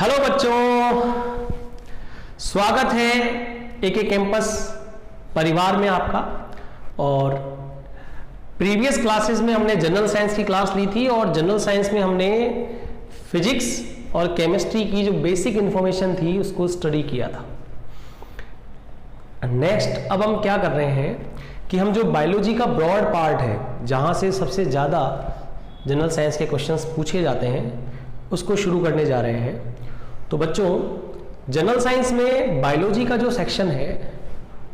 Hello बच्चों, स्वागत है एके कैंपस परिवार में आपका। और प्रीवियस क्लासेस में हमने जनरल साइंस की क्लास ली थी और जनरल साइंस में हमने फिजिक्स और केमिस्ट्री की जो बेसिक इंफॉर्मेशन थी उसको स्टडी किया था। नेक्स्ट अब हम क्या कर रहे हैं कि हम जो बायोलॉजी का ब्रॉड पार्ट है, जहां से सबसे ज़्यादा जनरल साइंस के क्वेश्चंस पूछे जाते हैं, उसको शुरू करने जा रहे हैं। तो बच्चों, जनरल साइंस में बायोलॉजी का जो सेक्शन है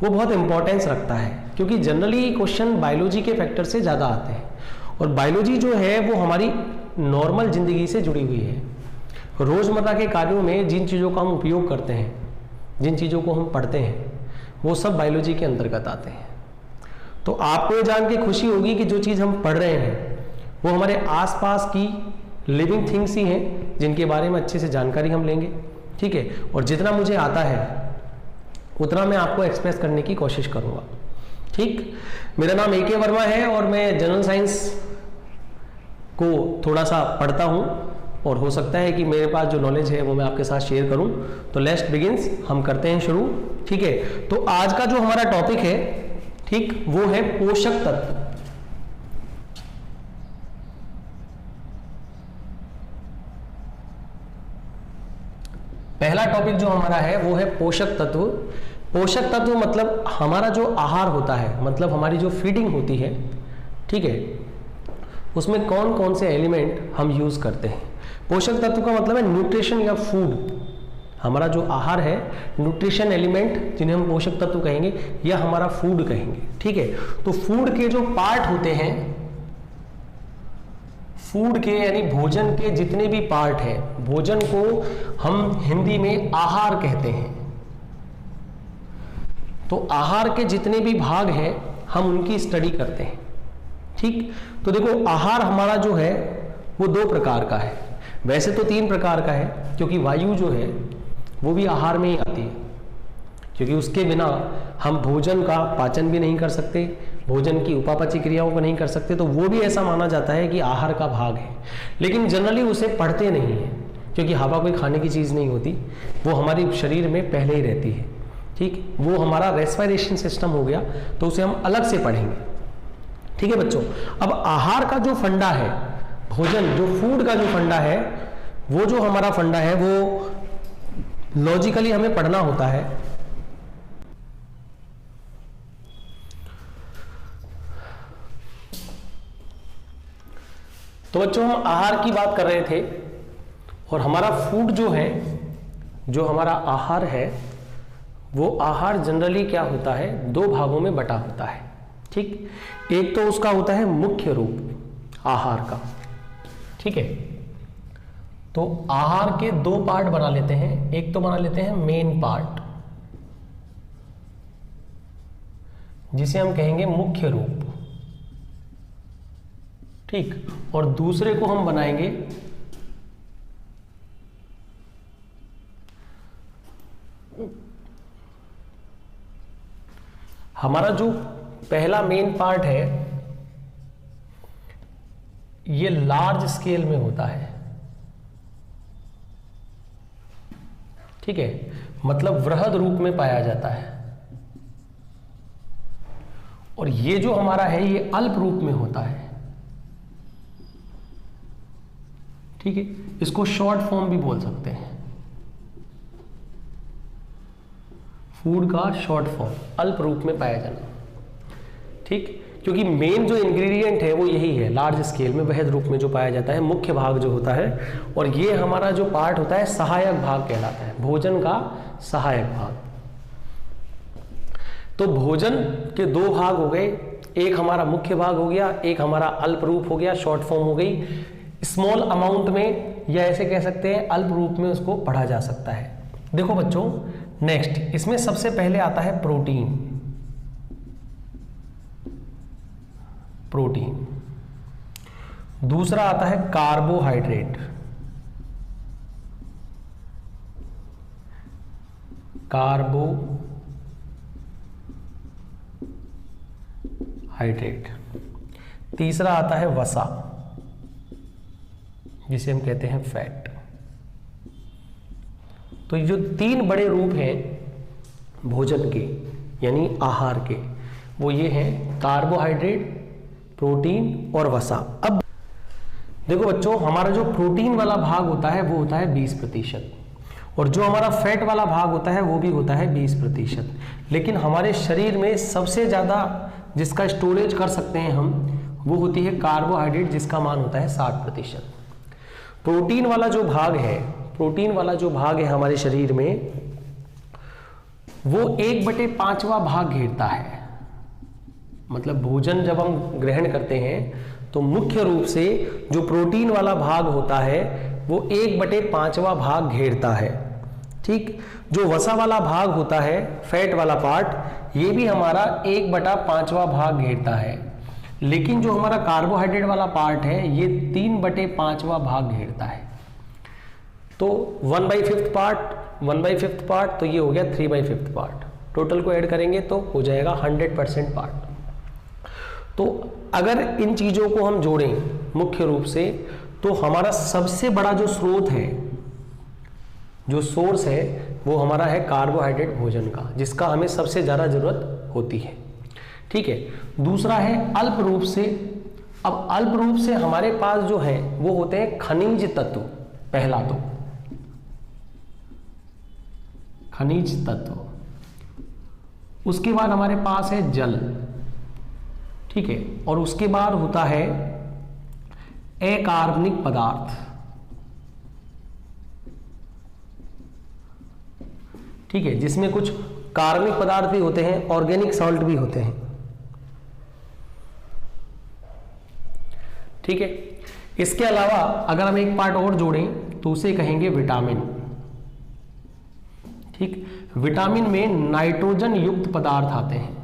वो बहुत इंपॉर्टेंस रखता है, क्योंकि जनरली क्वेश्चन बायोलॉजी के फैक्टर से ज़्यादा आते हैं। और बायोलॉजी जो है वो हमारी नॉर्मल ज़िंदगी से जुड़ी हुई है। रोज़मर्रा के कार्यों में जिन चीज़ों का हम उपयोग करते हैं, जिन चीज़ों को हम पढ़ते हैं, वो सब बायोलॉजी के अंतर्गत आते हैं। तो आपको ये जान के खुशी होगी कि जो चीज़ हम पढ़ रहे हैं वो हमारे आसपास की लिविंग थिंग्स ही हैं, जिनके बारे में अच्छे से जानकारी हम लेंगे। ठीक है, और जितना मुझे आता है उतना मैं आपको एक्सप्रेस करने की कोशिश करूंगा। ठीक, मेरा नाम एके वर्मा है और मैं जनरल साइंस को थोड़ा सा पढ़ता हूं और हो सकता है कि मेरे पास जो नॉलेज है वो मैं आपके साथ शेयर करूं। तो लेट्स बिगिंस, हम करते हैं शुरू। ठीक है, तो आज का जो हमारा टॉपिक है, ठीक, वो है पोषक तत्व। पहला टॉपिक जो हमारा है वो है पोषक तत्व। पोषक तत्व मतलब हमारा जो आहार होता है, मतलब हमारी जो फीडिंग होती है, ठीक है, उसमें कौन कौन से एलिमेंट हम यूज करते हैं। पोषक तत्व का मतलब है न्यूट्रिशन या फूड। हमारा जो आहार है, न्यूट्रिशन एलिमेंट जिन्हें हम पोषक तत्व कहेंगे या हमारा फूड कहेंगे। ठीक है, तो फूड के जो पार्ट होते हैं, फूड के यानी भोजन के जितने भी पार्ट हैं, भोजन को हम हिंदी में आहार कहते हैं। तो आहार के जितने भी भाग हैं हम उनकी स्टडी करते हैं। ठीक, तो देखो, आहार हमारा जो है वो दो प्रकार का है। वैसे तो तीन प्रकार का है, क्योंकि वायु जो है वो भी आहार में ही आती है, क्योंकि उसके बिना हम भोजन का पाचन भी नहीं कर सकते, भोजन की उपापचय क्रियाओं को नहीं कर सकते। तो वो भी ऐसा माना जाता है कि आहार का भाग है, लेकिन जनरली उसे पढ़ते नहीं है, क्योंकि हवा कोई खाने की चीज़ नहीं होती, वो हमारे शरीर में पहले ही रहती है। ठीक, वो हमारा रेस्पिरेशन सिस्टम हो गया, तो उसे हम अलग से पढ़ेंगे। ठीक है बच्चों, अब आहार का जो फंडा है, भोजन जो फूड का जो फंडा है, वो जो हमारा फंडा है वो लॉजिकली हमें पढ़ना होता है। तो बच्चों, हम आहार की बात कर रहे थे और हमारा फूड जो है, जो हमारा आहार है, वो आहार जनरली क्या होता है, दो भागों में बटा होता है। ठीक, एक तो उसका होता है मुख्य रूप आहार का। ठीक है, तो आहार के दो पार्ट बना लेते हैं। एक तो बना लेते हैं मेन पार्ट, जिसे हम कहेंगे मुख्य रूप। ठीक, और दूसरे को हम बनाएंगे हमारा जो पहला मेन पार्ट है, ये लार्ज स्केल में होता है। ठीक है, मतलब वृहद रूप में पाया जाता है। और ये जो हमारा है ये अल्प रूप में होता है। ठीक है, इसको शॉर्ट फॉर्म भी बोल सकते हैं, फूड का शॉर्ट फॉर्म, अल्प रूप में पाया जाना। ठीक, क्योंकि मेन जो इंग्रेडिएंट है वो यही है, लार्ज स्केल में वृहद रूप में जो पाया जाता है, मुख्य भाग जो होता है। और ये हमारा जो पार्ट होता है सहायक भाग कहलाता है, भोजन का सहायक भाग। तो भोजन के दो भाग हो गए, एक हमारा मुख्य भाग हो गया, एक हमारा अल्प रूप हो गया, शॉर्ट फॉर्म हो गई। स्मॉल अमाउंट में, या ऐसे कह सकते हैं अल्प रूप में उसको पढ़ा जा सकता है। देखो बच्चों, नेक्स्ट इसमें सबसे पहले आता है प्रोटीन। प्रोटीन, दूसरा आता है कार्बोहाइड्रेट, कार्बोहाइड्रेट, तीसरा आता है वसा, जिसे हम कहते हैं फैट। तो ये जो 3 बड़े रूप हैं भोजन के यानी आहार के, वो ये हैं कार्बोहाइड्रेट, प्रोटीन और वसा। अब देखो बच्चों, हमारा जो प्रोटीन वाला भाग होता है वो होता है 20%, और जो हमारा फैट वाला भाग होता है वो भी होता है 20%। लेकिन हमारे शरीर में सबसे ज़्यादा जिसका स्टोरेज कर सकते हैं हम, वो होती है कार्बोहाइड्रेट, जिसका मान होता है 60%। प्रोटीन वाला जो भाग है, प्रोटीन वाला जो भाग है हमारे शरीर में, वो 1/5वां भाग घेरता है। मतलब भोजन जब हम ग्रहण करते हैं तो मुख्य रूप से जो प्रोटीन वाला भाग होता है वो 1/5वां भाग घेरता है। ठीक, जो वसा वाला भाग होता है, फैट वाला पार्ट, ये भी हमारा 1/5वां भाग घेरता है। लेकिन जो हमारा कार्बोहाइड्रेट वाला पार्ट है ये 3/5वां भाग घेरता है। तो 1/5 पार्ट, तो ये हो गया 3/5 पार्ट। टोटल को ऐड करेंगे तो हो जाएगा 100% पार्ट। तो अगर इन चीजों को हम जोड़ें मुख्य रूप से, तो हमारा सबसे बड़ा जो स्रोत है, जो सोर्स है, वो हमारा है कार्बोहाइड्रेट भोजन का, जिसका हमें सबसे ज्यादा जरूरत होती है। ठीक है, दूसरा है अल्प रूप से। अब अल्प रूप से हमारे पास जो है वो होते हैं खनिज तत्व। पहला तो खनिज तत्व, उसके बाद हमारे पास है जल। ठीक है, और उसके बाद होता है अकार्बनिक पदार्थ। ठीक है, जिसमें कुछ कार्बनिक पदार्थ भी होते हैं, ऑर्गेनिक सॉल्ट भी होते हैं। ठीक है, इसके अलावा अगर हम एक पार्ट और जोड़ें तो उसे कहेंगे विटामिन। ठीक, विटामिन में नाइट्रोजन युक्त पदार्थ आते हैं,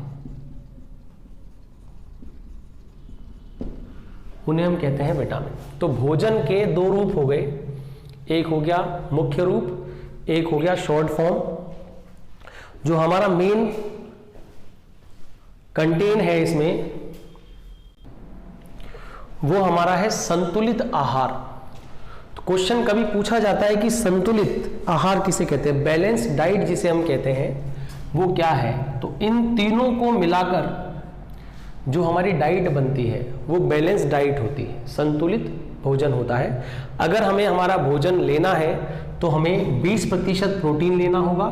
उन्हें हम कहते हैं विटामिन। तो भोजन के 2 रूप हो गए, एक हो गया मुख्य रूप, एक हो गया शॉर्ट फॉर्म। जो हमारा मेन कंटेन है इसमें, वो हमारा है संतुलित आहार। तो क्वेश्चन कभी पूछा जाता है कि संतुलित आहार किसे कहते हैं, बैलेंस डाइट जिसे हम कहते हैं, वो क्या है। तो इन तीनों को मिलाकर जो हमारी डाइट बनती है वो बैलेंस डाइट होती है, संतुलित भोजन होता है। अगर हमें हमारा भोजन लेना है तो हमें 20% प्रोटीन लेना होगा,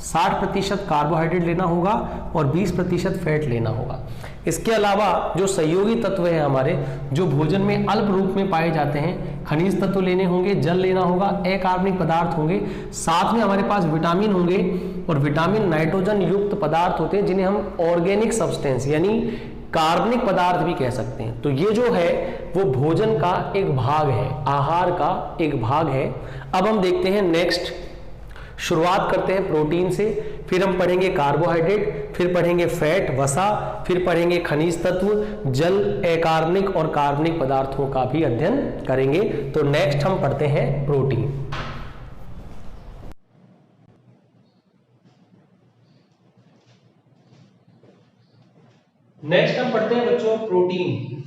60% कार्बोहाइड्रेट लेना होगा और 20% फैट लेना होगा। इसके अलावा जो सहयोगी तत्व है हमारे, जो भोजन में अल्प रूप में पाए जाते हैं, खनिज तत्व लेने होंगे, जल लेना होगा, अकार्बनिक पदार्थ होंगे, साथ में हमारे पास विटामिन होंगे। और विटामिन नाइट्रोजन युक्त पदार्थ होते हैं जिन्हें हम ऑर्गेनिक सब्सटेंस यानी कार्बनिक पदार्थ भी कह सकते हैं। तो ये जो है वो भोजन का एक भाग है, आहार का एक भाग है। अब हम देखते हैं नेक्स्ट, शुरुआत करते हैं प्रोटीन से, फिर हम पढ़ेंगे कार्बोहाइड्रेट, फिर पढ़ेंगे फैट वसा, फिर पढ़ेंगे खनिज तत्व, जल, अकार्बनिक और कार्बनिक पदार्थों का भी अध्ययन करेंगे। तो नेक्स्ट हम पढ़ते हैं प्रोटीन। नेक्स्ट हम पढ़ते हैं बच्चों प्रोटीन।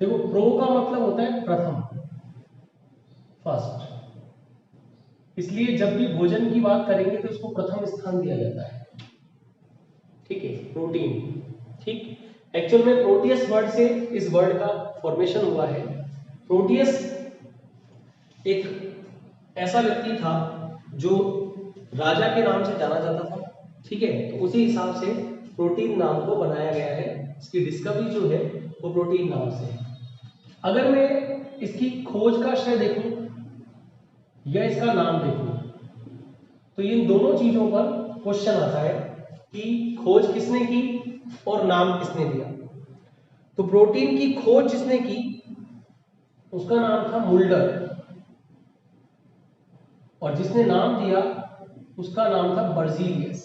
देखो, प्रो का मतलब होता है प्रथम, फर्स्ट। इसलिए जब भी भोजन की बात करेंगे तो इसको प्रथम स्थान दिया जाता है। ठीक है, प्रोटीन। ठीक, एक्चुअल में प्रोटियस वर्ड से इस वर्ड का फॉर्मेशन हुआ है। प्रोटियस एक ऐसा व्यक्ति था जो राजा के नाम से जाना जाता था। ठीक है, तो उसी हिसाब से प्रोटीन नाम को बनाया गया है। इसकी डिस्कवरी जो है वो प्रोटीन नाम से है। अगर मैं इसकी खोज का श्रेय देखूं या इसका नाम देखूं, तो इन दोनों चीजों पर क्वेश्चन आता है कि खोज किसने की और नाम किसने दिया। तो प्रोटीन की खोज जिसने की उसका नाम था मुल्डर, और जिसने नाम दिया उसका नाम था बर्जीलियस।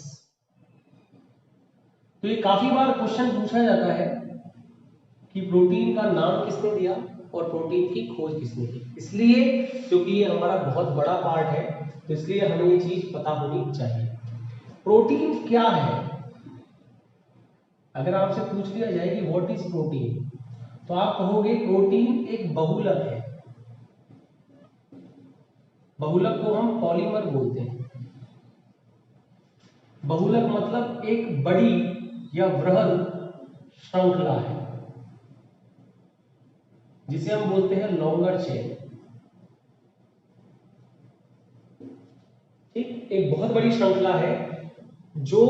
तो ये काफी बार क्वेश्चन पूछा जाता है कि प्रोटीन का नाम किसने दिया और प्रोटीन की खोज किसने की। इसलिए क्योंकि ये हमारा बहुत बड़ा पार्ट है, तो इसलिए हमें ये चीज पता होनी चाहिए। प्रोटीन क्या है? अगर आपसे पूछ लिया जाए कि व्हाट इज प्रोटीन, तो आप कहोगे प्रोटीन एक बहुलक है। बहुलक को हम पॉलीमर बोलते हैं। बहुलक मतलब एक बड़ी या वृहद श्रृंखला है, जिसे हम बोलते हैं लॉन्गर चेन। ठीक, एक बहुत बड़ी श्रृंखला है जो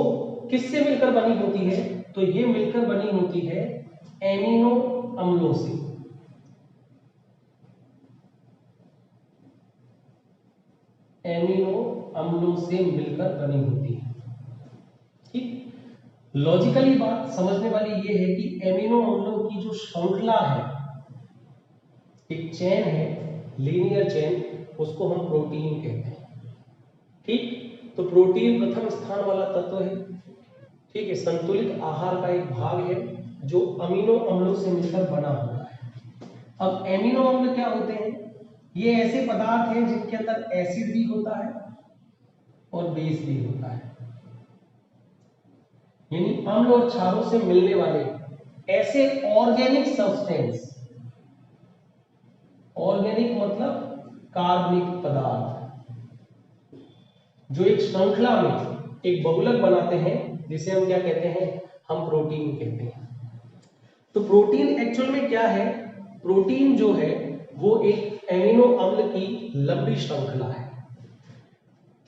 किससे मिलकर बनी होती है, तो ये मिलकर बनी होती है एमिनो अम्लों से। एमिनो अम्लों से मिलकर बनी होती है। ठीक, लॉजिकली बात समझने वाली ये है कि एमिनो अम्लों की जो श्रृंखला है, एक चेन है, लीनियर चेन, उसको हम प्रोटीन कहते हैं। ठीक, तो प्रोटीन प्रथम स्थान वाला तत्व है। ठीक है, संतुलित आहार का एक भाग है जो अमीनो अम्लों से मिलकर बना हुआ है। अब एमिनो अम्ल क्या होते हैं? ये ऐसे पदार्थ हैं जिनके अंदर एसिड भी होता है और बेस भी होता है, यानी अम्ल और क्षारों से मिलने वाले ऐसे ऑर्गेनिक सब्सटेंस। ऑर्गेनिक मतलब कार्बनिक पदार्थ, जो एक श्रृंखला में एक बहुलक बनाते हैं, जिसे हम क्या कहते हैं? हम प्रोटीन कहते हैं। तो प्रोटीन एक्चुअल में क्या है? प्रोटीन जो है वो एक एमिनो अम्ल की लंबी श्रृंखला है।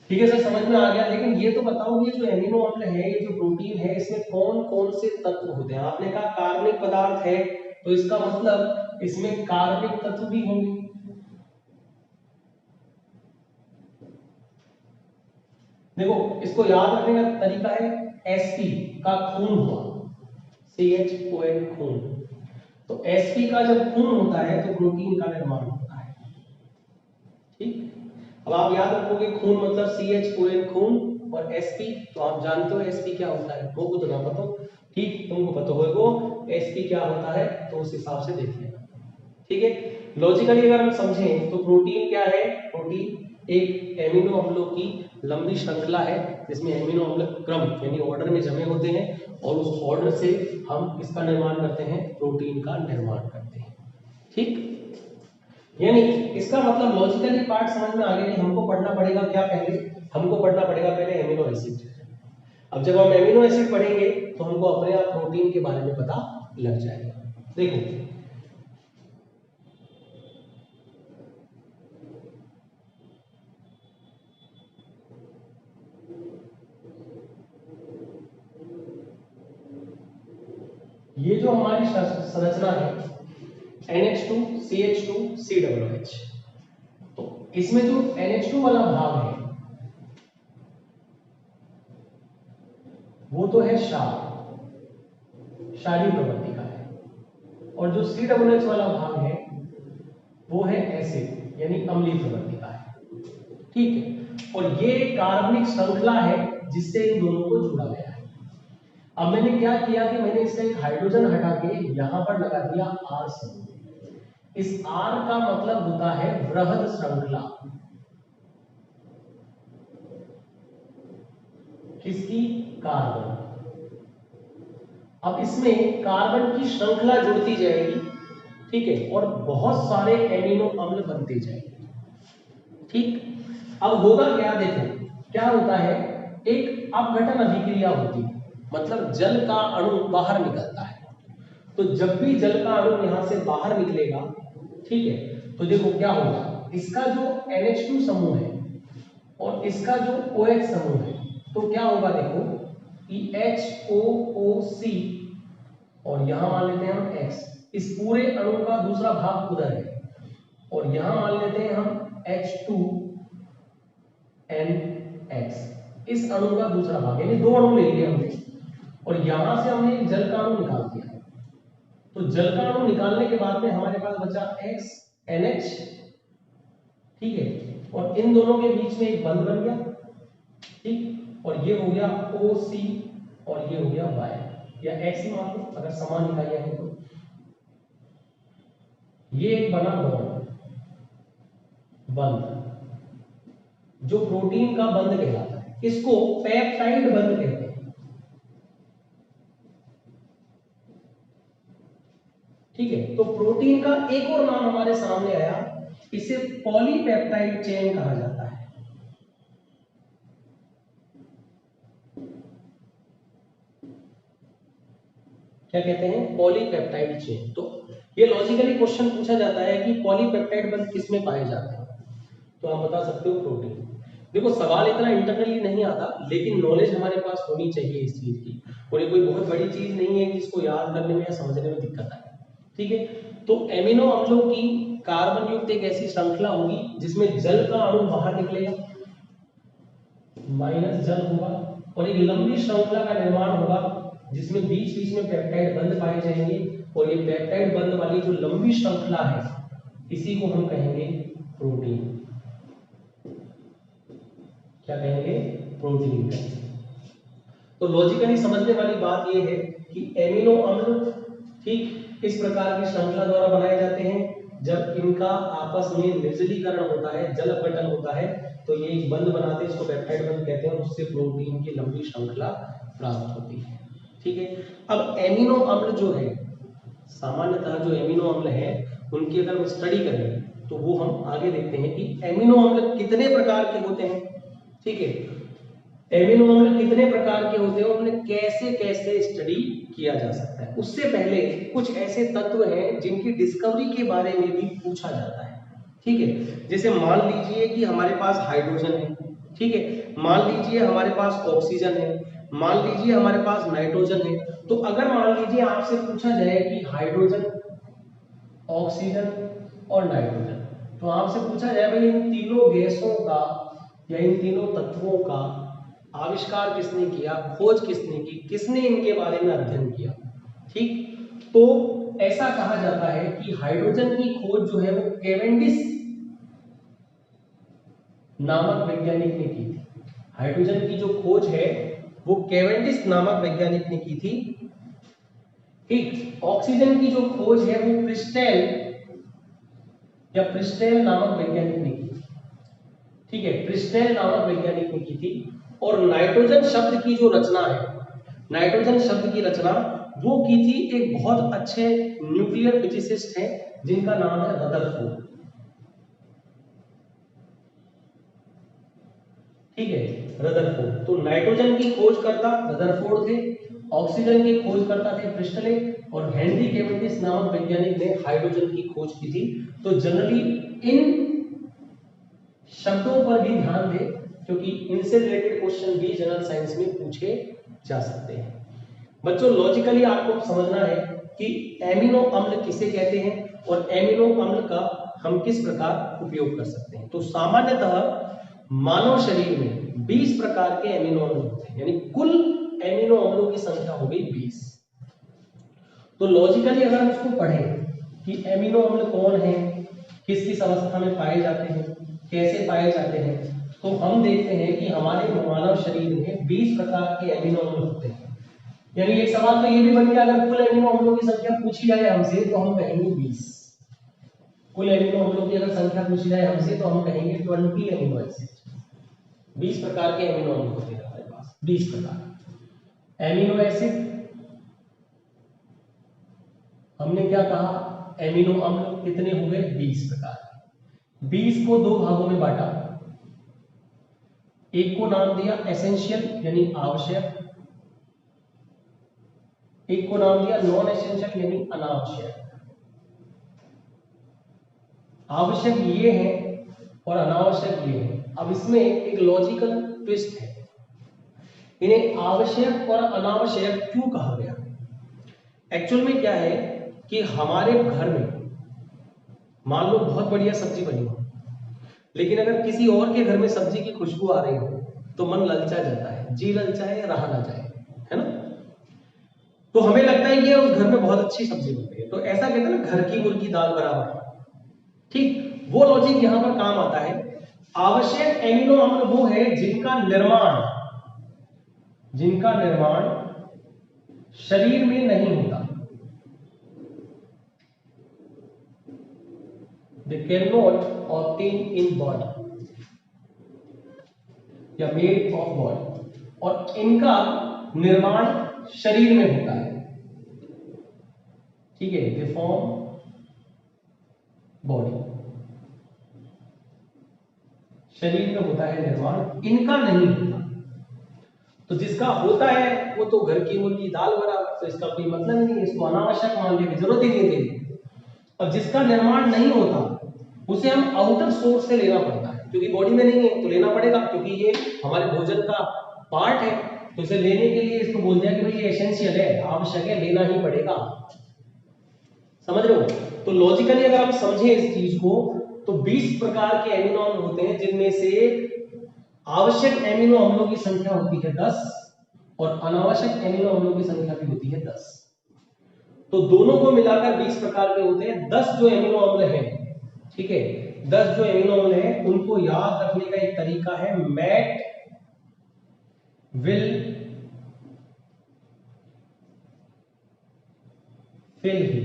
ठीक है सर, समझ में आ गया। लेकिन ये तो बताओ, ये जो एमिनो अम्ल है, ये जो प्रोटीन है, इसमें कौन कौन से तत्व होते हैं? आपने कहा कार्बनिक पदार्थ है, तो इसका मतलब इसमें कार्बनिक तत्व भी होंगे। देखो, इसको याद रखने का तरीका है Sp का खून हुआ, CHON खून। तो Sp का जब खून होता है तो प्रोटीन का निर्माण होता है। ठीक, अब आप याद रखोगे खून मतलब CHON खून और Sp, तो आप जानते हो Sp क्या होता है, वो को तो ना पता। ठीक, तुमको पता होगा Sp क्या होता है, तो उस हिसाब से देख लेना। ठीक है, लॉजिकली अगर हम समझें तो प्रोटीन क्या है? प्रोटीन एक एमिनो अम्लों की लंबी श्रृंखला है, जिसमें एमिनो अम्ल क्रम यानी ऑर्डर में जमे होते हैं, और उस ऑर्डर से हम इसका निर्माण करते हैं, प्रोटीन का निर्माण करते हैं। ठीक, यानी इसका मतलब लॉजिकली पार्ट समझ में आ गया कि हमको पढ़ना पड़ेगा क्या? पहले हमको पढ़ना पड़ेगा पहले एमिनो एसिड। अब जब हम एमिनो एसिड पढ़ेंगे तो हमको अपने आप प्रोटीन के बारे में पता लग जाएगा। देखो, ये जो हमारी संरचना है NH2 CH2 COOH, तो इसमें जो NH2 वाला भाग है वो तो है क्षारीय प्रवृत्ति का है, और जो COOH वाला भाग है वो है एसिड यानी अम्लीय प्रवृत्ति का है। ठीक है, और ये कार्बनिक श्रृंखला है जिससे इन दोनों को जोड़ा गया है। अब मैंने क्या किया कि मैंने इसका एक हाइड्रोजन हटा के यहां पर लगा दिया R समूह। इस R का मतलब होता है वृहद श्रृंखला। किसकी? कार्बन। अब इसमें कार्बन की श्रृंखला जुड़ती जाएगी, ठीक है, और बहुत सारे एमिनो अम्ल बनते जाएंगे। ठीक, अब होगा क्या? देखो क्या होता है, एक अपघटन अभिक्रिया होती है, मतलब जल का अणु बाहर निकलता है। तो जब भी जल का अणु यहां से बाहर निकलेगा, ठीक है, तो देखो क्या होगा, इसका जो NH2 समूह है और इसका जो OH समूह है, तो क्या होगा? देखो कि HOOC और यहां मान लेते हैं हम X, इस पूरे अणु का दूसरा भाग उधर है, और यहां मान लेते हैं हम H2NX, इस अणु का दूसरा भाग, यानी दो अणु ले लिए हमने, और यहां से हमने एक जल का अणु निकाल दिया। तो जल का अणु निकालने के बाद में हमारे पास बचा XNH, ठीक है, और इन दोनों के बीच में एक बंध बन गया। ठीक, और ये हो गया OC और ये हो गया Y, या X ही मान लो अगर समान इकाइयां हैं तो। ये एक बना बंध, जो प्रोटीन का बंध कहलाता है। इसको पेप्टाइड बंध कहते हैं। ठीक है, तो प्रोटीन का एक और नाम हमारे सामने आया, इसे पॉलीपेप्टाइड चेन कहा जाता है। क्या कहते हैं? Polypeptide chain. तो ये लॉजिकली क्वेश्चन पूछा जाता है कि पॉलीपेप्टाइड बंध किस में पाए जाते हैं, तो आप बता सकते हो प्रोटीन। देखो सवाल इतना इंटरनली नहीं आता, लेकिन नॉलेज हमारे पास होनी चाहिए इस चीज की, और ये कोई बहुत बड़ी चीज नहीं है कि इसको याद करने में या समझने में दिक्कत आए। ठीक है, तो एमिनो अम्लों की कार्बन युक्त एक ऐसी श्रृंखला होगी जिसमें जल का अणु बाहर निकलेगा, माइनस जल होगा, और एक लंबी श्रृंखला का निर्माण होगा जिसमें बीच बीच में पेप्टाइड बंध पाए जाएंगे, और ये पेप्टाइड बंध वाली जो लंबी श्रृंखला है इसी को हम कहेंगे प्रोटीन। क्या कहेंगे? प्रोटीन कहेंगे। तो लॉजिकली समझने वाली बात यह है कि एमिनो अम्ल ठीक इस प्रकार की श्रृंखला द्वारा बनाए जाते हैं, जब इनका आपस में निर्जलीकरण होता है, जल अपघटन होता है, तो ये एक बंध बनाते हैं, इसको पेप्टाइड बंध कहते हैं, उससे प्रोटीन की लंबी श्रृंखला प्राप्त होती है। ठीक है, अब एमिनो अम्ल जो है, सामान्यतः जो एमिनो अम्ल है उनकी अगर हम स्टडी करें तो वो हम आगे देखते हैं कि एमिनो अम्ल कितने प्रकार के होते हैं। ठीक है, एमिनो अम्ल कितने प्रकार के होते हैं, उन्हें कैसे कैसे स्टडी किया जा सकता है। उससे पहले कुछ ऐसे तत्व हैं जिनकी डिस्कवरी के बारे में भी पूछा जाता है। ठीक है, जैसे मान लीजिए कि हमारे पास हाइड्रोजन है, ठीक है, मान लीजिए हमारे पास ऑक्सीजन है, मान लीजिए हमारे पास नाइट्रोजन है। तो अगर मान लीजिए आपसे पूछा जाए कि हाइड्रोजन, ऑक्सीजन और नाइट्रोजन, तो आपसे पूछा जाए भाई इन तीनों गैसों का या इन तीनों तत्वों का आविष्कार किसने किया, खोज किसने की, किसने इनके बारे में अध्ययन किया। ठीक, तो ऐसा कहा जाता है कि हाइड्रोजन की खोज जो है वो केवेंडिश नामक वैज्ञानिक ने की थी। हाइड्रोजन की जो खोज है वो केवेंडिश नामक वैज्ञानिक ने की थी। ठीक, ऑक्सीजन की जो खोज है वो प्रिस्टेल नामक वैज्ञानिक ने की। ठीक है, प्रिस्टेल नामक वैज्ञानिक ने की थी। और नाइट्रोजन शब्द की जो रचना है, नाइट्रोजन शब्द की रचना वो की थी एक बहुत अच्छे न्यूक्लियर फिजिसिस्ट हैं जिनका नाम है रदरफोर्ड। ठीक है, रदरफोर्ड। तो नाइट्रोजन की खोजकर्ता रदरफोर्ड थे, ऑक्सीजन के खोजकर्ता थे प्रिस्टले, और हेनरी केवेंडिश नामक वैज्ञानिक ने हाइड्रोजन की खोज की थी। तो जनरली इन शब्दों पर भी ध्यान दें क्योंकि इनसे रिलेटेड क्वेश्चन भी जनरल साइंस में पूछे जा सकते हैं। बच्चों लॉजिकली आपको समझना है कि एमिनो अम्ल किसे कहते हैं और एमिनो अम्ल का हम किस प्रकार उपयोग कर सकते हैं। तो सामान्यतः मानव शरीर में 20 प्रकार के एमिनो अम्ल होते हैं, यानी कुल एमिनो अम्लों की संख्या हो गई 20। तो लॉजिकली अगर हम इसको पढ़ें कि एमिनो अम्ल कौन है, किस किस अवस्था में पाए जाते हैं, कैसे पाए जाते हैं, तो हम देखते हैं कि हमारे मानव शरीर में 20 प्रकार के एमिनो अम्ल होते हैं। यानी एक सवाल तो ये भी बन गया, अगर कुल एमिनो अम्लों की संख्या पूछी जाए हमसे तो हम कहेंगे 20। कुल एमिनो अम्लों की अगर संख्या पूछी जाए हमसे तो हम कहेंगे 20 एमिनो एसिड। 20 प्रकार के एमिनो अम्ल होते हैं हमारे पास, 20 प्रकार एमिनो एसिड। हमने क्या कहा, एमिनो अम्ल कितने हो गए? 20 प्रकार। 20 को दो भागों में बांटा, एक को नाम दिया एसेंशियल यानी आवश्यक, एक को नाम दिया नॉन एसेंशियल यानी अनावश्यक। आवश्यक ये है और अनावश्यक ये है। अब इसमें एक लॉजिकल ट्विस्ट है, इन्हें आवश्यक और अनावश्यक क्यों कहा गया? एक्चुअल में क्या है कि हमारे घर में मान लो बहुत बढ़िया सब्जी बनी हो, लेकिन अगर किसी और के घर में सब्जी की खुशबू आ रही हो तो मन ललचा जाता है, जी ललचाए रहा ना जाए, है ना। तो हमें लगता है कि उस घर में बहुत अच्छी सब्जी बन रही है, तो ऐसा कहते हैं ना, घर की मुर्गी दाल बराबर। ठीक, वो लॉजिक यहां पर काम आता है। आवश्यक एमिनो अम्ल वो है जिनका निर्माण शरीर में नहीं होता। They cannot obtain in body या made of body, और इनका निर्माण शरीर में होता है। ठीक है, दे फॉर्म बॉडी। शरीर में होता है निर्माण, इनका नहीं होता। तो जिसका होता है वो तो घर की मुर्गी दाल बराबर, तो इसका कोई मतलब नहीं है, इसको अनावश्यक मानने की जरूरत ही नहीं है। अब जिसका निर्माण नहीं होता उसे हम आउटर सोर्स से लेना पड़ता है, क्योंकि बॉडी में नहीं है तो लेना पड़ेगा, क्योंकि ये हमारे भोजन का पार्ट है। तो इसे लेने के लिए इसको बोल दिया कि भाई ये एसेंशियल है, आवश्यक है, लेना ही पड़ेगा। समझ रहे हो? तो लॉजिकली अगर हम समझें इस चीज को, तो 20 प्रकार के एमिनो अम्ल होते हैं, जिनमें से आवश्यक एमिनो अम्लों की संख्या होती है 10 और अनावश्यक एमिनो अम्लों की संख्या भी होती है 10। तो दोनों को मिलाकर 20 प्रकार के होते हैं। 10 जो एमिनो अम्ल हैं, ठीक है, 10 जो एमिनो अम्ल हैं उनको याद रखने का एक तरीका है Matt will fill he.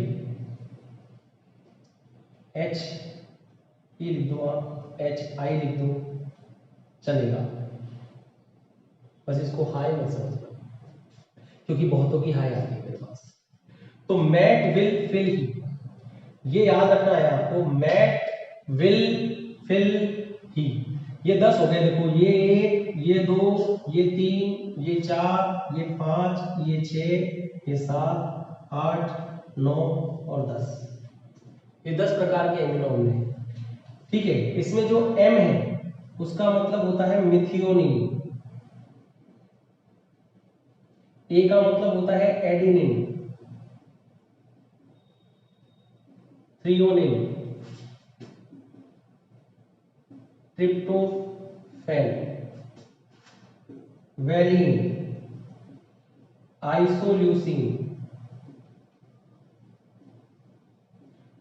H E लिख दो आप, एच आई लिख दो, चलेगा, बस इसको हाई मत समझना, क्योंकि बहुतों की हाई आती है मेरे पास। तो मैट विल फिल ही, ये याद रखना है आपको, मैट विल फिल ही। ये 10 हो गए, देखो ये 1, ये 2, ये 3, ये 4, ये 5, ये 6, ये 7, 8, 9 और 10। ये 10 प्रकार के एमिनो अम्ल हैं। ठीक है, इसमें जो M है उसका मतलब होता है मिथियोनिन, A का मतलब होता है adenine, threonine, tryptophan, valine, isoleucine,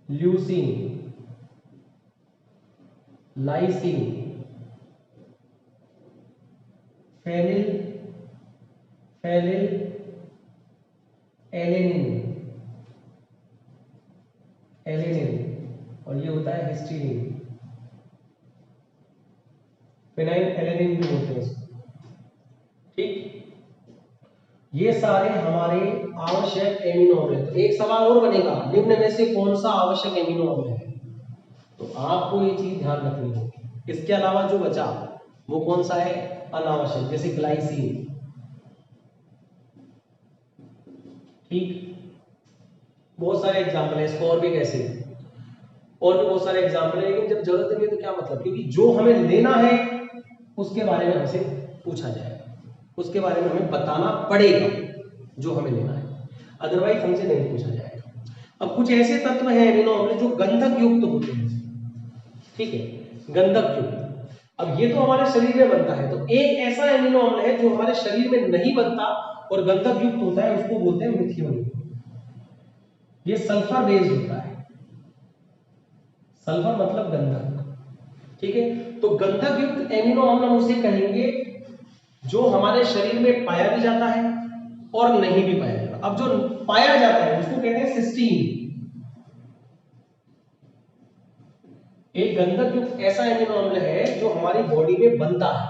leucine, lysine, phenyl, phenyl, alanine, alanine, और ये होता है हिस्टीडीन, फिनाइल एलेनिन भी होते हैं इसको। ठीक, ये सारे हमारे आवश्यक एमिनो अम्ल हैं। तो एक सवाल और बनेगा, निम्न में से कौन सा आवश्यक एमिनो अम्ल है? तो आपको ये चीज ध्यान रखनी होगी। इसके अलावा जो बचा वो कौन सा है? अनावश्यक, जैसे ग्लाइसिन। ठीक, बहुत सारे एग्जाम्पल है, इसको और भी कैसे, और भी बहुत सारे एग्जाम्पल है, लेकिन जब जरूरत नहीं है तो क्या मतलब, क्योंकि जो हमें लेना है उसके बारे में हमसे पूछा जाएगा, उसके बारे में हमें बताना पड़ेगा जो हमें लेना है, अदरवाइज हमसे नहीं पूछा जाएगा। अब कुछ ऐसे तत्व हैं एमिनो अम्ल जो गंधक युक्त होते हैं, ठीक है, गंधक युक्त। अब ये तो हमारे शरीर में बनता है, तो एक ऐसा एमिनो अम्ल है जो हमारे शरीर में नहीं बनता और गंधक युक्त होता है, उसको बोलते हैं मिथियोनिन। ये सल्फर बेस्ड होता है, सल्फर मतलब गंधक, ठीक है। तो गंधक युक्त एमिनो अम्ल हम उसे कहेंगे जो हमारे शरीर में पाया भी जाता है और नहीं भी पाया जाता। अब जो पाया जाता है उसको कहते हैं सिस्टीन। एक गंधक युक्त ऐसा एमिनो अम्ल है जो हमारी बॉडी में बनता है,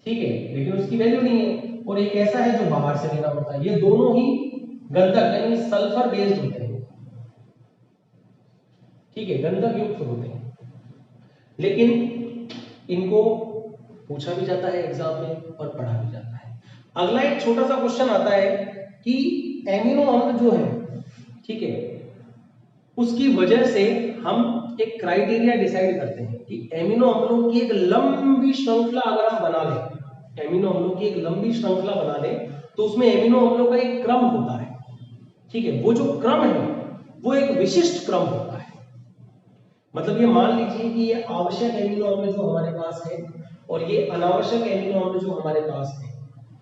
ठीक है, लेकिन उसकी वैल्यू नहीं है, और एक ऐसा है जो बाहर से लेना पड़ता है। ये दोनों ही गंधक यानी सल्फर बेस्ड होते हैं, ठीक है, गंधक युक्त होते हैं, लेकिन इनको पूछा भी जाता है एग्जाम में और पढ़ा भी जाता है। अगला एक छोटा सा क्वेश्चन आता है कि एमिनो अम्ल जो है, ठीक है, उसकी वजह से हम एक क्राइटेरिया डिसाइड करते हैं कि एमिनो अम्लों की एक लंबी श्रृंखला अगर हम बना लें, एमिनो अम्लों की एक लंबी श्रृंखला बना लें, तो उसमें एमिनो अम्लों का एक क्रम होता है, ठीक है, वो जो क्रम है वो एक विशिष्ट क्रम होता है। मतलब ये मान लीजिए कि ये आवश्यक एमिनो अम्ल जो हमारे पास है और ये अनावश्यक एमिनो अम्ल जो हमारे पास है,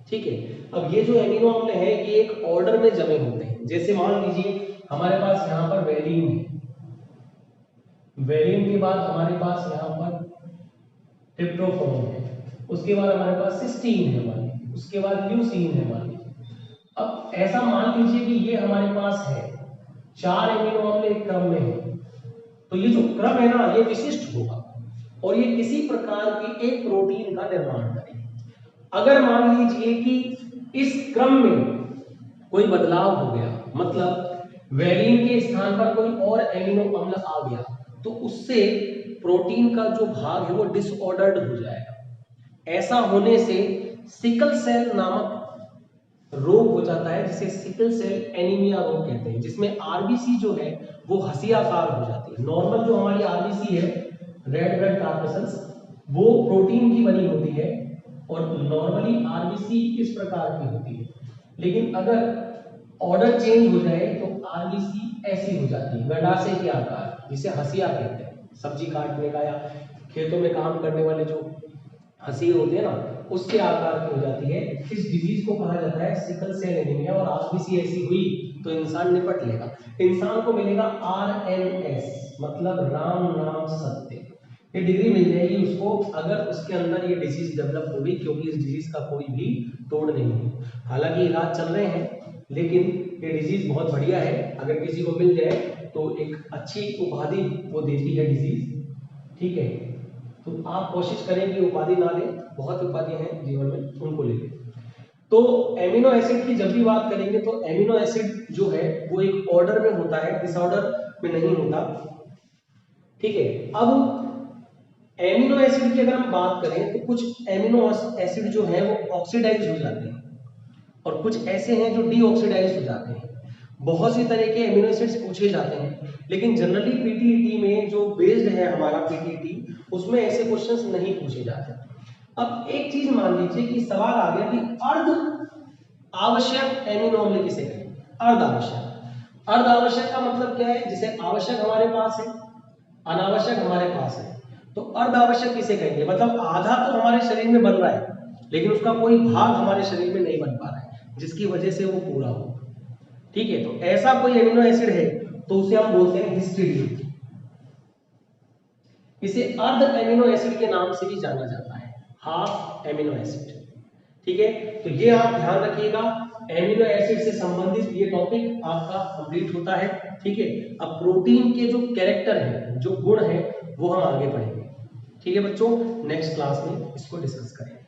ठीक है। अब ये जो एमिनो अम्ल है ये एक ऑर्डर में जमे होते हैं। जैसे मान लीजिए हमारे पास यहाँ पर वैलिन है, वैलिन के बाद हमारे पास यहाँ पर ट्रिप्टोफैन है, उसके बाद हमारे पास सिस्टीन है मान लीजिए, उसके बाद ल्यूसीन है मान लीजिए। अब ऐसा मान लीजिए कि ये हमारे पास है 4 एमिनो अम्ल एक क्रम में है, तो ये जो क्रम है ना ये विशिष्ट होगा और ये किसी प्रकार की एक प्रोटीन का निर्माण करेगा। अगर मान लीजिए कि इस क्रम में कोई बदलाव हो गया, मतलब वेलिन के स्थान पर कोई और एमिनो अम्ल आ गया तो उससे प्रोटीन का जो भाग है वो डिसऑर्डर्ड हो जाएगा। ऐसा होने से सिकल सेल नामक रोग हो जाता है जिसे सिकल सेल एनीमिया रोग कहते हैं, जिसमें आरबीसी जो है वो हंसियाकार हो जाती है। नॉर्मल जो हमारी आरबीसी है, रेड ब्लड कार्पसल्स, वो प्रोटीन की बनी होती है और नॉर्मली आरबीसी इस प्रकार की होती है। लेकिन अगर ऑर्डर चेंज हो जाए तो आरबीसी ऐसी हो जाती है, गंडासे के आकार, जिसे हंसिया कहते हैं। सब्जी काटने का या खेतों में काम करने वाले जो हंसी होते हैं ना, उसके आकार की हो जाती है। इस डिजीज को कहा जाता है सिकल सेल एनीमिया। और आरबीसी ऐसी हुई तो इंसान निपट लेगा, इंसान को मिलेगा आरएनएस, मतलब राम नाम सत्य, ये डिग्री मिल जाएगी उसको अगर उसके अंदर ये डिजीज डेवलप हो गई, क्योंकि इस डिजीज का कोई भी तोड़ नहीं है। हालांकि इलाज चल रहे हैं, लेकिन ये डिजीज बहुत बढ़िया है। अगर किसी को मिल जाए तो एक अच्छी उपाधि वो देती है डिजीज, ठीक है। तो आप कोशिश करें कि उपाधि ना लें, बहुत उपाधियां हैं जीवन में, उनको ले लें। तो एमिनो एसिड की जब भी बात करेंगे तो एमिनो एसिड जो है वो एक ऑर्डर में होता है, डिसऑर्डर में नहीं होता, ठीक है। अब एमिनो एसिड की अगर हम बात करें तो कुछ एमिनो एसिड जो है वो ऑक्सीडाइज हो जाते हैं और कुछ ऐसे हैं जो डीऑक्सीडाइज हो जाते हैं। बहुत सी तरह के एमिनो एसिड्स पूछे जाते हैं, लेकिन जनरली पीटीईटी में जो बेस्ड है हमारा पीटीईटी, उसमें ऐसे क्वेश्चंस नहीं पूछे जाते। अब एक चीज मान लीजिए कि सवाल आ गया कि अर्ध आवश्यक एमिनो अम्ल किसे कहेंगे? अर्ध आवश्यक। अर्ध आवश्यक का मतलब क्या है? जिसे आवश्यक हमारे पास है, अनावश्यक हमारे पास है, तो अर्ध आवश्यक किसे कहेंगे? मतलब आधा तो हमारे शरीर में बन रहा है लेकिन उसका कोई भाग हमारे शरीर में नहीं बन पा रहा है, जिसकी वजह से वो पूरा हो, ठीक है। तो ऐसा कोई एमिनो एसिड है तो उसे हम बोलते हैं हिस्टीडीन। इसे अर्ध एमिनो एसिड के नाम से भी जाना जाता है, हाफ एमिनो एसिड, ठीक है। तो ये आप ध्यान रखिएगा, एमिनो एसिड से संबंधित ये टॉपिक आपका कंप्लीट होता है, ठीक है। अब प्रोटीन के जो कैरेक्टर है, जो गुण है, वो हम आगे पढ़ेंगे, ठीक है बच्चों। नेक्स्ट क्लास में इसको डिस्कस करेंगे।